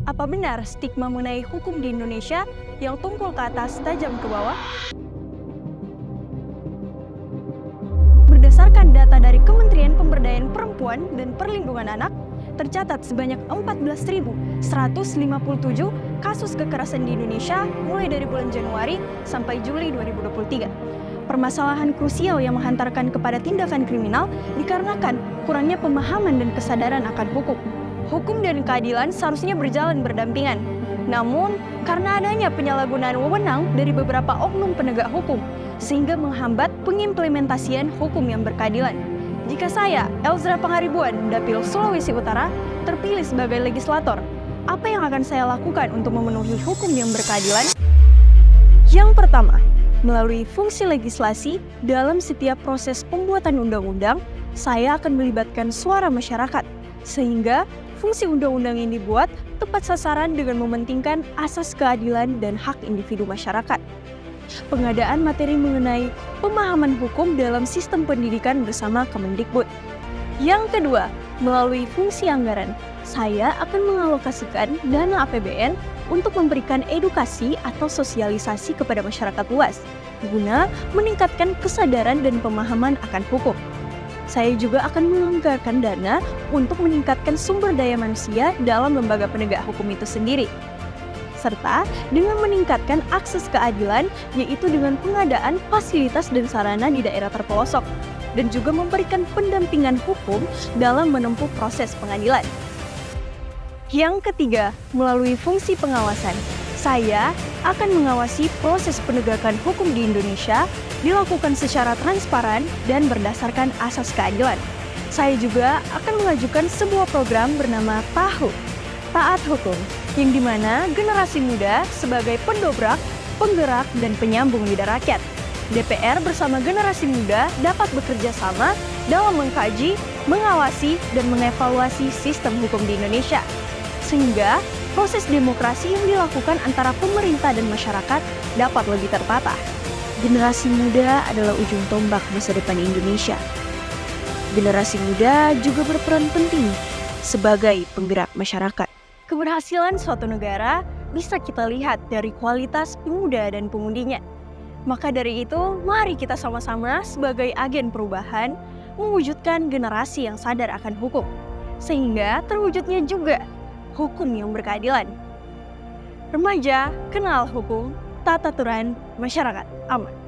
Apa benar stigma mengenai hukum di Indonesia yang tumpul ke atas tajam ke bawah? Berdasarkan data dari Kementerian Pemberdayaan Perempuan dan Perlindungan Anak, tercatat sebanyak 14.157 kasus kekerasan di Indonesia mulai dari bulan Januari sampai Juli 2023. Permasalahan krusial yang menghantarkan kepada tindakan kriminal dikarenakan kurangnya pemahaman dan kesadaran akan hukum. Hukum dan keadilan seharusnya berjalan berdampingan. Namun, karena adanya penyalahgunaan wewenang dari beberapa oknum penegak hukum, sehingga menghambat pengimplementasian hukum yang berkeadilan. Jika saya, Elzra Pangaribuan, Dapil Sulawesi Utara, terpilih sebagai legislator, apa yang akan saya lakukan untuk memenuhi hukum yang berkeadilan? Yang pertama, melalui fungsi legislasi dalam setiap proses pembuatan undang-undang, saya akan melibatkan suara masyarakat, sehingga fungsi undang-undang ini dibuat tepat sasaran dengan mementingkan asas keadilan dan hak individu masyarakat. Pengadaan materi mengenai pemahaman hukum dalam sistem pendidikan bersama Kemendikbud. Yang kedua, melalui fungsi anggaran, saya akan mengalokasikan dana APBN untuk memberikan edukasi atau sosialisasi kepada masyarakat luas, guna meningkatkan kesadaran dan pemahaman akan hukum. Saya juga akan menganggarkan dana untuk meningkatkan sumber daya manusia dalam lembaga penegak hukum itu sendiri, serta dengan meningkatkan akses keadilan, yaitu dengan pengadaan fasilitas dan sarana di daerah terpelosok, dan juga memberikan pendampingan hukum dalam menempuh proses pengadilan. Yang ketiga, melalui fungsi pengawasan, saya akan mengawasi proses penegakan hukum di Indonesia dilakukan secara transparan dan berdasarkan asas keadilan. Saya juga akan mengajukan sebuah program bernama TAHU, Taat Hukum, yang dimana generasi muda sebagai pendobrak, penggerak, dan penyambung lidah rakyat. DPR bersama generasi muda dapat bekerja sama dalam mengkaji, mengawasi, dan mengevaluasi sistem hukum di Indonesia, sehingga proses demokrasi yang dilakukan antara pemerintah dan masyarakat dapat lebih tertata. Generasi muda adalah ujung tombak masa depan Indonesia. Generasi muda juga berperan penting sebagai penggerak masyarakat. Keberhasilan suatu negara bisa kita lihat dari kualitas pemuda dan pemudinya. Maka dari itu, mari kita sama-sama sebagai agen perubahan mewujudkan generasi yang sadar akan hukum, sehingga terwujudnya juga hukum yang berkeadilan. Remaja, kenal hukum, tata aturan, masyarakat aman.